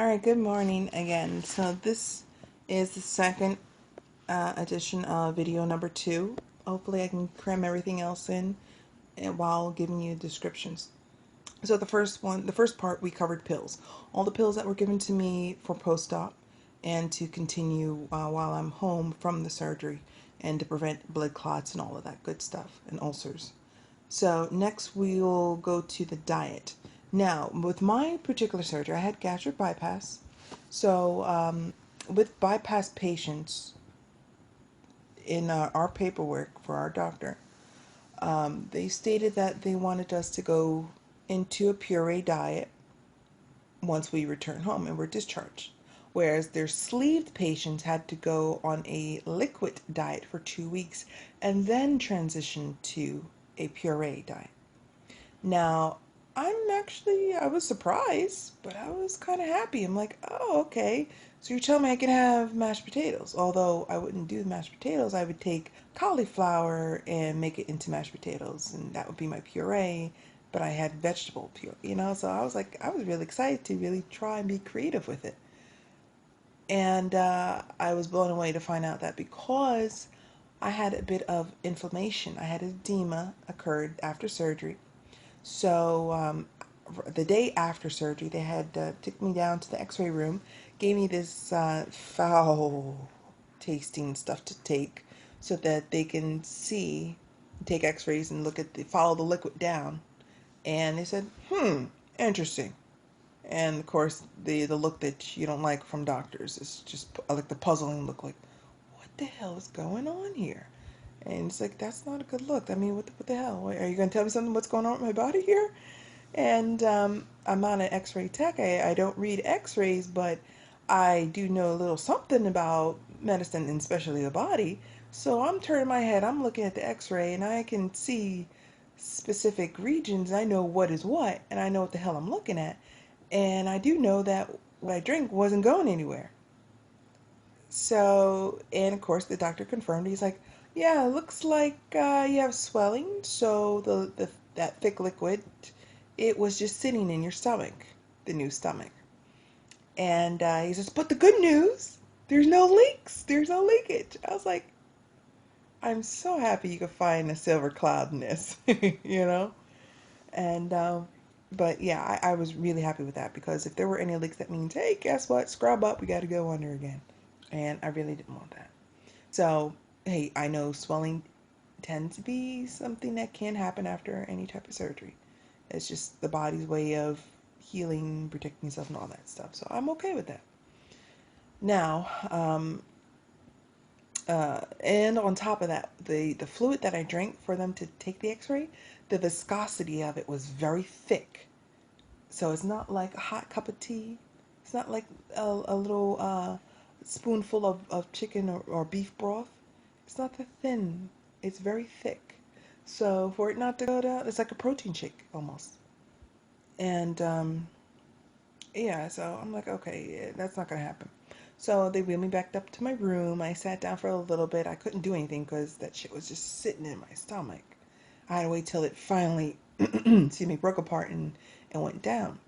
All right, good morning again. So this is the second edition of video number 2. Hopefully I can cram everything else in and while giving you descriptions. So the first part, we covered pills. All the pills that were given to me for post-op and to continue while I'm home from the surgery and to prevent blood clots and all of that good stuff and ulcers. So next we'll go to the diet. Now, with my particular surgery, I had gastric bypass. So with bypass patients, in our paperwork for our doctor, they stated that they wanted us to go into a puree diet once we return home and were discharged. Whereas their sleeved patients had to go on a liquid diet for 2 weeks and then transition to a puree diet. Now, I was surprised, but I was kind of happy. I'm like, oh, okay. So you're telling me I can have mashed potatoes. Although I wouldn't do the mashed potatoes, I would take cauliflower and make it into mashed potatoes, and that would be my puree. But I had vegetable puree. So I was really excited to really try and be creative with it. And I was blown away to find out that because I had a bit of inflammation, I had edema occurred after surgery. So the day after surgery, they had took me down to the X-ray room, gave me this foul tasting stuff to take, so that they can see, take X-rays and follow the liquid down. And they said, interesting. And of course, the look that you don't like from doctors is just like the puzzling look, like, what the hell is going on here? And it's like, that's not a good look. I mean, what the hell? Are you going to tell me something? What's going on with my body here? And I'm not an X-ray tech. I don't read X-rays, but I do know a little something about medicine, and especially the body. So I'm turning my head. I'm looking at the X-ray, and I can see specific regions. I know what is what, and I know what the hell I'm looking at. And I do know that what I drink wasn't going anywhere. So, and of course, the doctor confirmed. He's like, "Yeah, it looks like you have swelling. So that thick liquid, it was just sitting in your stomach, the new stomach." And he says, "But the good news, there's no leaks. There's no leakage." I was like, "I'm so happy you could find a silver cloud in this," you know. And but yeah, I was really happy with that, because if there were any leaks, that means, hey, guess what? Scrub up. We got to go under again. And I really didn't want that. So, hey, I know swelling tends to be something that can happen after any type of surgery. It's just the body's way of healing, protecting yourself, and all that stuff. So I'm okay with that. Now, and on top of that, the fluid that I drank for them to take the X-ray, the viscosity of it was very thick. So it's not like a hot cup of tea. It's not like a little spoonful of chicken or beef broth. It's not that thin. It's very thick. So for it not to go down, it's like a protein shake almost. And yeah, so I'm like, okay, yeah, that's not gonna happen. So they wheeled me back up to my room. I sat down for a little bit. I couldn't do anything because that shit was just sitting in my stomach. I had to wait till it finally, excuse me, broke apart and went down.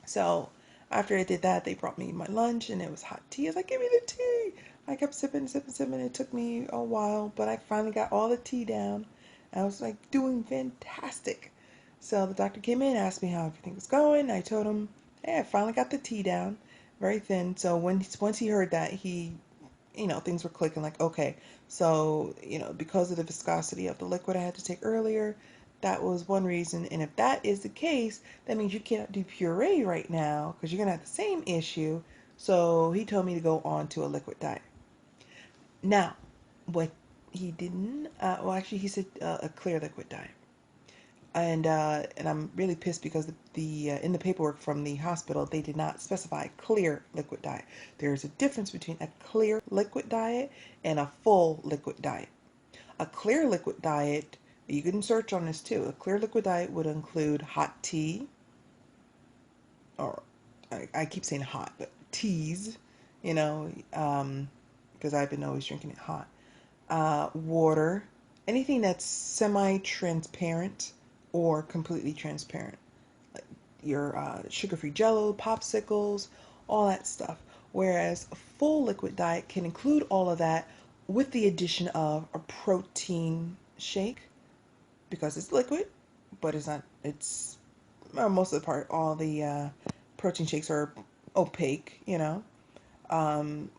So after I did that, they brought me my lunch, and it was hot tea. I was like, give me the tea. I kept sipping, sipping, sipping. It took me a while, but I finally got all the tea down. I was like doing fantastic. So the doctor came in, asked me how everything was going. I told him, hey, I finally got the tea down, very thin. So once he heard that, things were clicking, like, okay, so, because of the viscosity of the liquid I had to take earlier, that was one reason. And if that is the case, that means you cannot do puree right now, because you're going to have the same issue. So he told me to go on to a liquid diet. Now, what he didn't, well, actually, he said a clear liquid diet. And I'm really pissed because the in the paperwork from the hospital, they did not specify clear liquid diet. There's a difference between a clear liquid diet and a full liquid diet. A clear liquid diet, you can search on this too. A clear liquid diet would include hot tea, or I keep saying hot, but teas, because I've been always drinking it hot. Water, anything that's semi-transparent or completely transparent. Like your sugar-free Jello, popsicles, all that stuff. Whereas a full liquid diet can include all of that with the addition of a protein shake because it's liquid, but it's not, it's most of the part, all the protein shakes are opaque, you know. Um,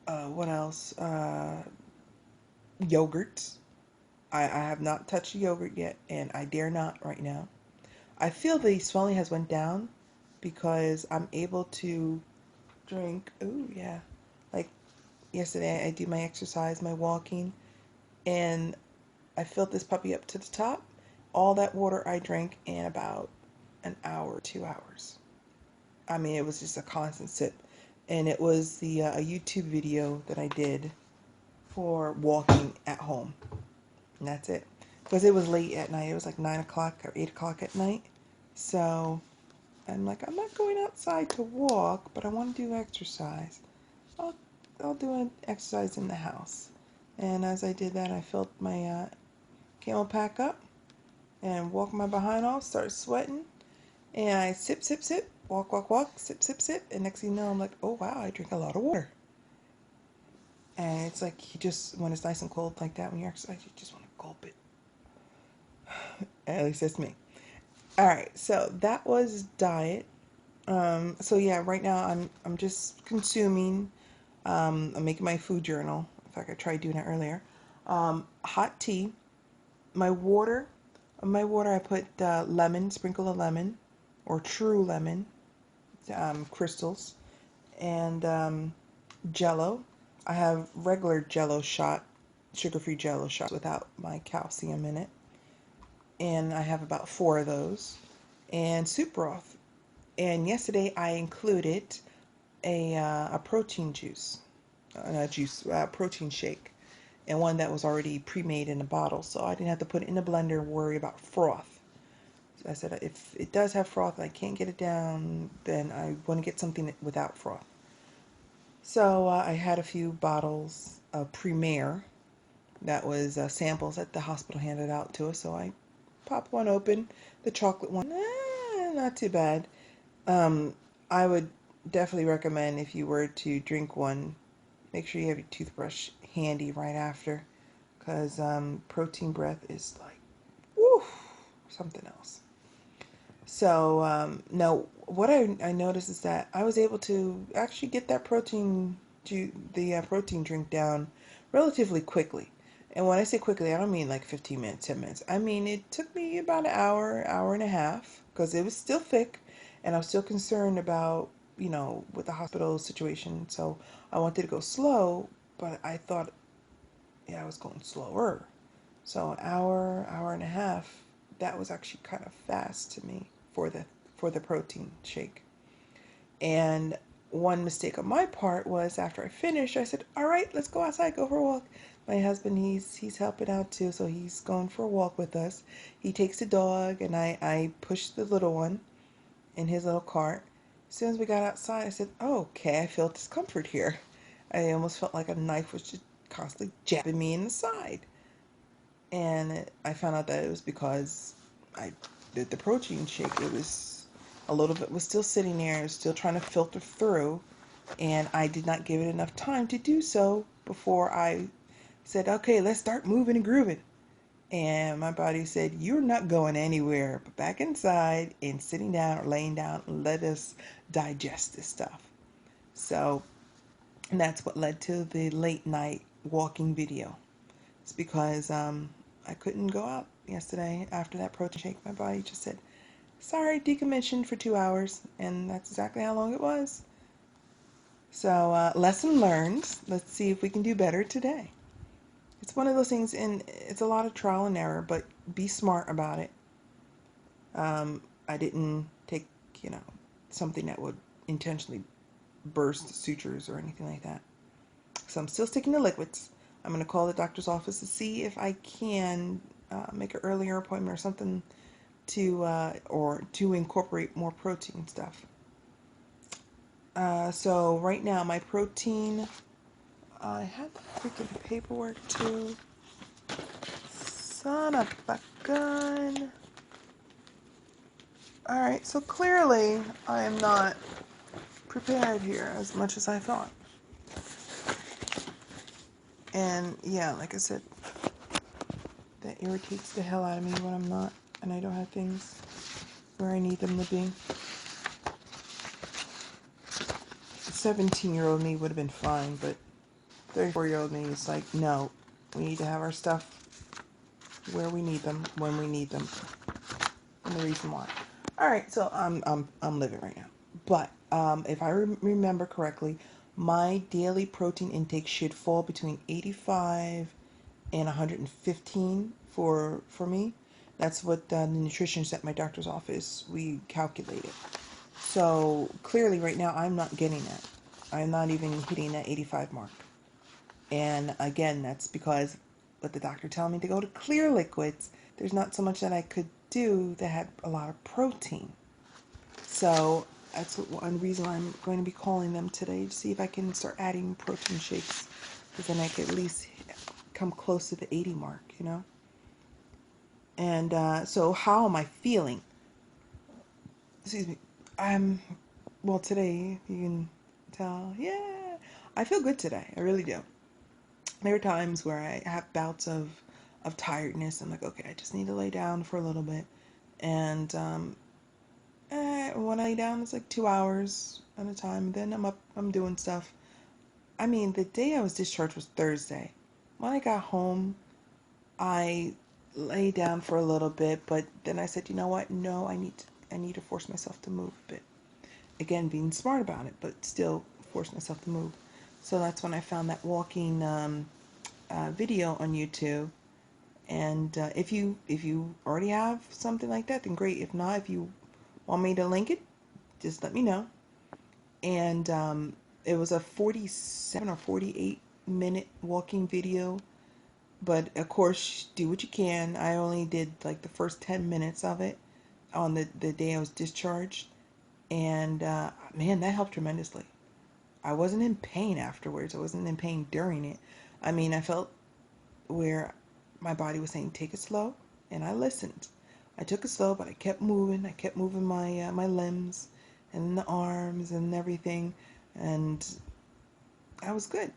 what else? Yogurt. I have not touched yogurt yet, and I dare not right now. I feel the swelling has went down because I'm able to drink. Oh yeah, like yesterday I do my exercise, my walking, and I filled this puppy up to the top. All that water I drank in about an hour, 2 hours. I mean, it was just a constant sip, and it was the a YouTube video that I did for walking at home, and that's it. Because it was late at night. It was like 9 o'clock or 8 o'clock at night. So I'm like, I'm not going outside to walk, but I want to do exercise. I'll, I'll do an exercise in the house. And as I did that, I filled my camel pack up and walked my behind off, started sweating. And I sip, sip, sip, walk, walk, walk, sip, sip, sip. And next thing you know, I'm like, oh wow, I drink a lot of water. And it's like, you just, when it's nice and cold like that, when you exercise, you just want to gulp it. At least that's me. All right, so that was diet. So yeah, right now I'm just consuming. I'm making my food journal. In fact, I tried doing it earlier. Hot tea. My water. My water, I put lemon, sprinkle of lemon, or true lemon, crystals, and Jello. I have regular Jello shot, sugar-free Jello shots without my calcium in it, and I have about 4 of those, and soup broth. And yesterday I included a protein juice, protein shake, and one that was already pre-made in a bottle, so I didn't have to put it in the blender and worry about froth. So I said if it does have froth and I can't get it down, then I want to get something without froth. So I had a few bottles of Premier that was samples that the hospital handed out to us, so I popped one open, the chocolate one, not too bad. I would definitely recommend if you were to drink one, make sure you have your toothbrush handy right after, because protein breath is like, woo, something else. So now what I noticed is that I was able to actually get that the protein drink down relatively quickly. And when I say quickly, I don't mean like 15 minutes, 10 minutes. I mean, it took me about an hour, hour and a half, because it was still thick, and I was still concerned about, with the hospital situation. So I wanted to go slow, but I thought, yeah, I was going slower. So an hour, hour and a half, that was actually kind of fast to me for the protein shake. And one mistake on my part was after I finished, I said, "All right, let's go outside, go for a walk." My husband, he's helping out too, so he's going for a walk with us. He takes the dog, and I push the little one in his little cart. As soon as we got outside, I said, "Oh, okay, I feel discomfort here." I almost felt like a knife was just constantly jabbing me in the side. And I found out that it was because I did the protein shake. It was a little bit was still sitting there, it was still trying to filter through, and I did not give it enough time to do so before I said, "Okay, let's start moving and grooving." And my body said, "You're not going anywhere but back inside and sitting down or laying down and let us digest this stuff." So, and that's what led to the late night walking video. It's because I couldn't go out yesterday after that protein shake. My body just said, "Sorry, decommissioned for 2 hours," and that's exactly how long it was. So, lesson learned. Let's see if we can do better today. It's one of those things, and it's a lot of trial and error, but be smart about it. I didn't take, something that would intentionally burst sutures or anything like that. So I'm still sticking to liquids. I'm going to call the doctor's office to see if I can make an earlier appointment or something or to incorporate more protein stuff. So right now my protein, I have the freaking paperwork too. Son of a gun. Alright, so clearly I am not prepared here as much as I thought. And yeah, like I said, that irritates the hell out of me when I'm not and I don't have things where I need them to be. 17-year-old me would have been fine, but 34-year-old me is like, no, we need to have our stuff where we need them, when we need them, and the reason why. All right, so I'm living right now, but if I remember correctly, my daily protein intake should fall between 85 and 115 for me. That's what the nutritionist at my doctor's office we calculated. So clearly, right now, I'm not getting that. I'm not even hitting that 85 mark. And again, that's because what the doctor told me to go to clear liquids. There's not so much that I could do that had a lot of protein. So that's one reason I'm going to be calling them today to see if I can start adding protein shakes, because then I could at least come close to the 80 mark, you know. And so how am I feeling? Excuse me. Well, today you can tell. Yeah, I feel good today. I really do. There are times where I have bouts of tiredness. I'm like, okay, I just need to lay down for a little bit. And when I lay down, it's like 2 hours at a time. Then I'm up, I'm doing stuff. I mean, the day I was discharged was Thursday. When I got home, I lay down for a little bit, but then I said, you know what? No, I need to force myself to move a bit. Again, being smart about it, but still force myself to move. So that's when I found that walking video on YouTube. And if you already have something like that, then great. If not, if you want me to link it, just let me know. And it was a 47 or 48-minute walking video. But of course, do what you can. I only did like the first 10 minutes of it on the day I was discharged. And man, that helped tremendously. I wasn't in pain afterwards. I wasn't in pain during it. I mean, I felt where my body was saying, take it slow. And I listened. I took it slow, but I kept moving. I kept moving my limbs and the arms and everything. And I was good.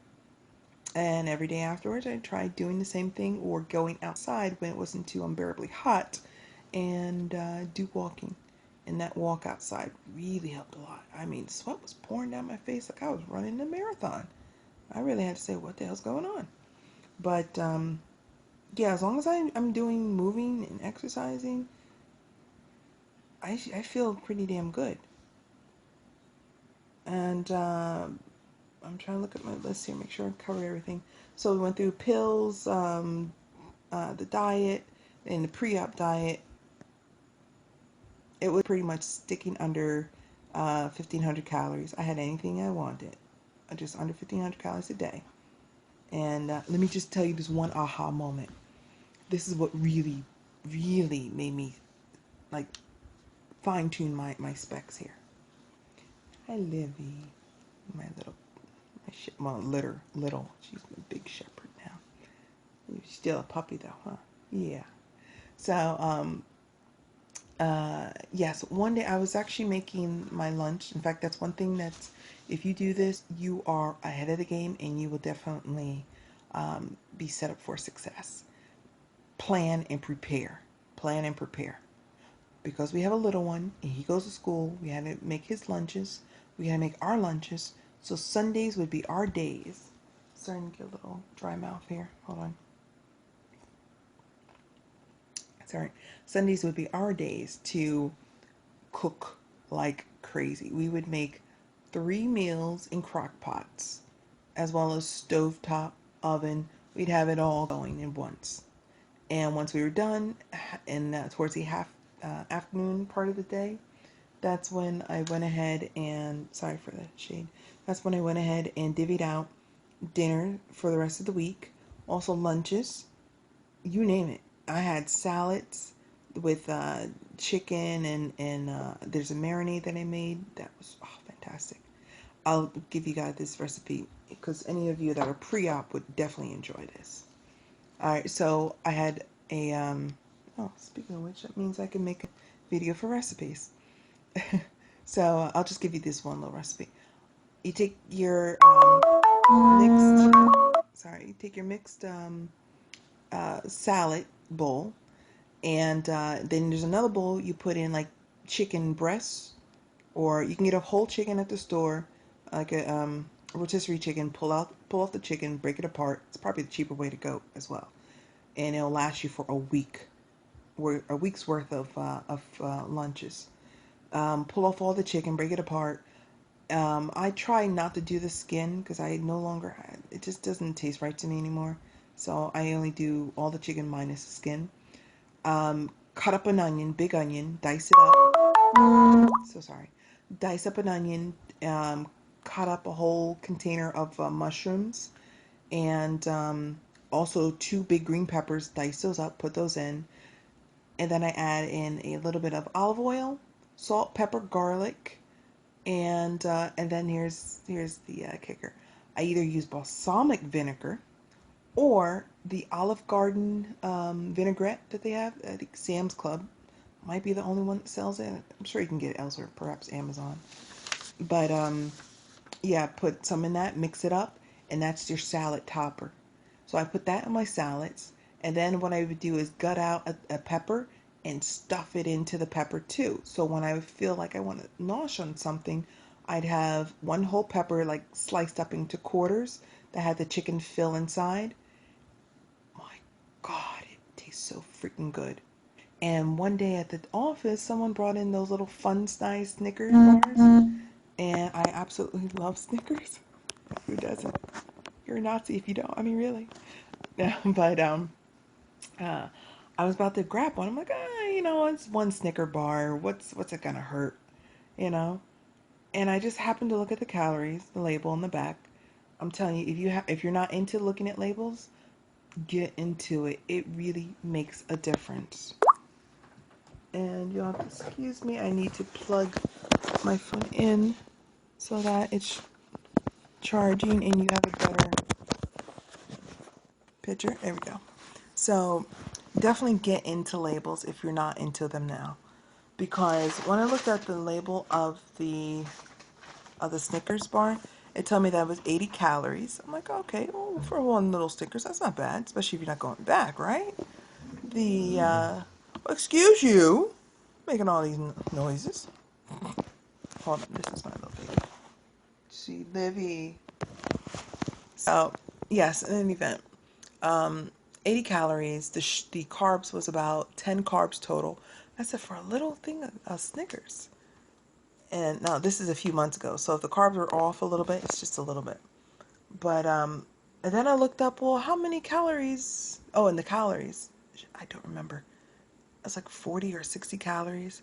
And every day afterwards, I tried doing the same thing or going outside when it wasn't too unbearably hot and do walking. And that walk outside really helped a lot. I mean, sweat was pouring down my face like I was running a marathon. I really had to say, what the hell's going on? But yeah, as long as I'm doing moving and exercising, I feel pretty damn good. And I'm trying to look at my list here, make sure I cover everything. So we went through pills, the diet, and the pre-op diet. It was pretty much sticking under 1,500 calories. I had anything I wanted, just under 1,500 calories a day. And let me just tell you this one aha moment. This is what really, really made me like fine tune my specs here. Hi, Livy, my little, little. She's a big shepherd now. She's still a puppy though, huh? Yeah. So yes, one day I was actually making my lunch. In fact, that's one thing that's, if you do this, you are ahead of the game and you will definitely be set up for success. Plan and prepare. Plan and prepare. Because we have a little one and he goes to school, we had to make his lunches. We had to make our lunches. So Sundays would be our days. Starting to get a little dry mouth here. Hold on. Sorry. Sundays would be our days to cook like crazy. We would make 3 meals in crock pots, as well as stovetop, oven. We'd have it all going in once. And once we were done, and towards the afternoon part of the day, that's when I went ahead and, sorry for the shade, that's when I went ahead and divvied out dinner for the rest of the week. Also lunches, you name it. I had salads with chicken and there's a marinade that I made that was fantastic. I'll give you guys this recipe because any of you that are pre-op would definitely enjoy this. All right, so I had a oh, speaking of which, that means I can make a video for recipes. So I'll just give you this one little recipe. You take your mixed, sorry, you take your mixed salad bowl, and then there's another bowl you put in like chicken breasts, or you can get a whole chicken at the store, like a rotisserie chicken. Pull off the chicken, break it apart. It's probably the cheaper way to go as well, and it'll last you for a week, or a week's worth of lunches. Pull off all the chicken, break it apart. I try not to do the skin because I no longer, it just doesn't taste right to me anymore. So I only do all the chicken minus the skin. Cut up an onion, big onion, dice it up. So sorry. Dice up an onion, cut up a whole container of mushrooms, and also two big green peppers, dice those up, put those in. And then I add in a little bit of olive oil, salt, pepper, garlic, and then here's the kicker. I either use balsamic vinegar or the Olive Garden vinaigrette that they have. I think Sam's Club might be the only one that sells it. I'm sure you can get it elsewhere, perhaps Amazon. But yeah, put some in that, mix it up, and that's your salad topper. So I put that in my salads, and then what I would do is gut out a pepper and stuff it into the pepper too. So when I feel like I want to nosh on something, I'd have one whole pepper like sliced up into quarters that had the chicken fill inside. My God, it tastes so freaking good. And one day at the office, someone brought in those little fun size Snickers bars, and I absolutely love Snickers. Who doesn't? You're a Nazi if you don't. I mean, really. But uh, I was about to grab one. I'm like, it's one Snicker bar. What's it gonna hurt, you know? And I just happened to look at the calories, the label on the back. I'm telling you, if you're not into looking at labels, get into it. It really makes a difference. And you'll have to excuse me. I need to plug my phone in so that it's charging and you have a better picture. There we go. So definitely get into labels if you're not into them now. Because when I looked at the label of the Snickers bar, it told me that it was 80 calories. I'm like, okay, well, for one little Snickers, that's not bad, especially if you're not going back, right? The excuse you, making all these noises. Hold on, this is my little baby. She Livy. So yes, in any event, um, 80 calories. The carbs was about 10 carbs total. I said for a little thing of Snickers. And now this is a few months ago, so if the carbs are off a little bit, it's just a little bit. But and then I looked up, well, how many calories? Oh, and the calories, I don't remember. It's like 40 or 60 calories.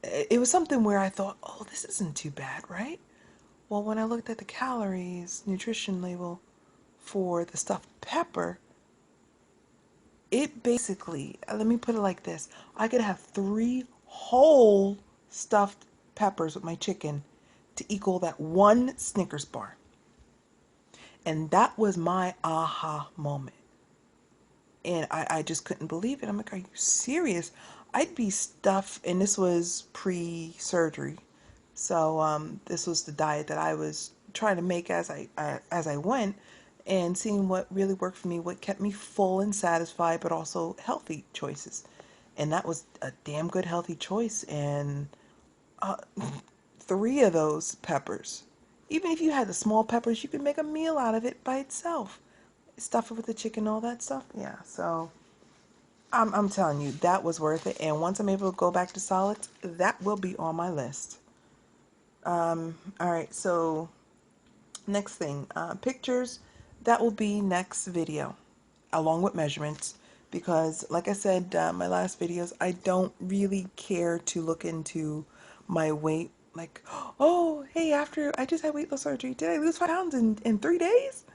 It was something where I thought, oh, this isn't too bad, right? Well, when I looked at the calories nutrition label for the stuffed pepper, it basically, let me put it like this: I could have 3 whole stuffed peppers with my chicken to equal that one Snickers bar. And that was my aha moment. And I just couldn't believe it. I'm like, are you serious? I'd be stuffed, and this was pre-surgery. So this was the diet that I was trying to make as I went, and seeing what really worked for me, what kept me full and satisfied, but also healthy choices. And that was a damn good healthy choice. And uh, 3 of those peppers, even if you had the small peppers, you could make a meal out of it by itself. Stuff it with the chicken, all that stuff. Yeah, so I'm telling you, that was worth it. And once I'm able to go back to solids, that will be on my list. All right, so next thing, pictures, that will be next video, along with measurements. Because, like I said, my last videos, I don't really care to look into my weight. Like, oh, hey, after I just had weight loss surgery, did I lose 5 pounds in 3 days?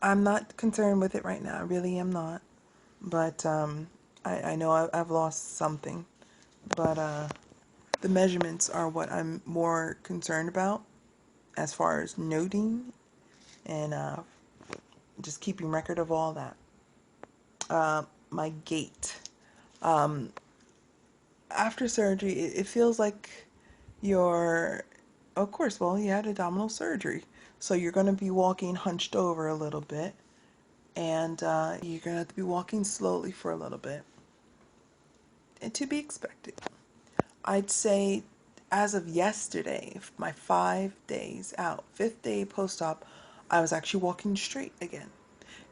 I'm not concerned with it right now. I really am not. But I know I've lost something. But the measurements are what I'm more concerned about as far as noting and just keeping record of all that. My gait. Um, After surgery, it feels like your Of course, well, you had abdominal surgery. So you're going to be walking hunched over a little bit. And you're going to have to be walking slowly for a little bit. And to be expected. I'd say as of yesterday, my 5 days out, fifth day post-op, I was actually walking straight again.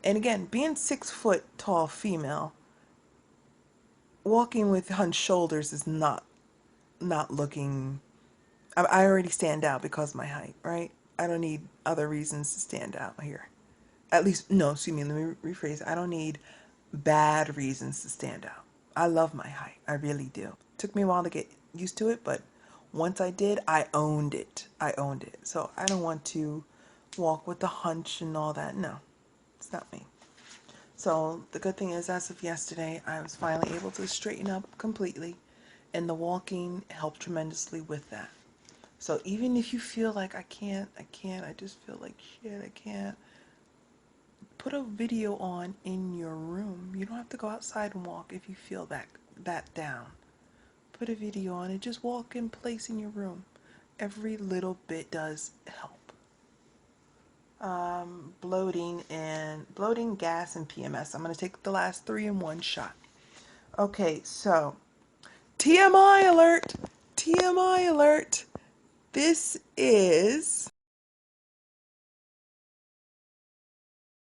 And again, being 6 foot tall female, walking with hunched shoulders is not looking. I already stand out because of my height, right? I don't need other reasons to stand out here. At least, no, excuse me, let me rephrase. I don't need bad reasons to stand out. I love my height. I really do. Took me a while to get used to it, but once I did, I owned it. I owned it. So I don't want to walk with the hunch and all that. No, it's not me. So the good thing is, as of yesterday, I was finally able to straighten up completely, and the walking helped tremendously with that. So even if you feel like I can't, I just feel like shit, I can't, put a video on in your room. You don't have to go outside and walk if you feel that down. Put a video on and just walk in place in your room. Every little bit does help. Bloating, gas, and PMS. I'm going to take the last three in one shot. Okay, so TMI alert! TMI alert! This is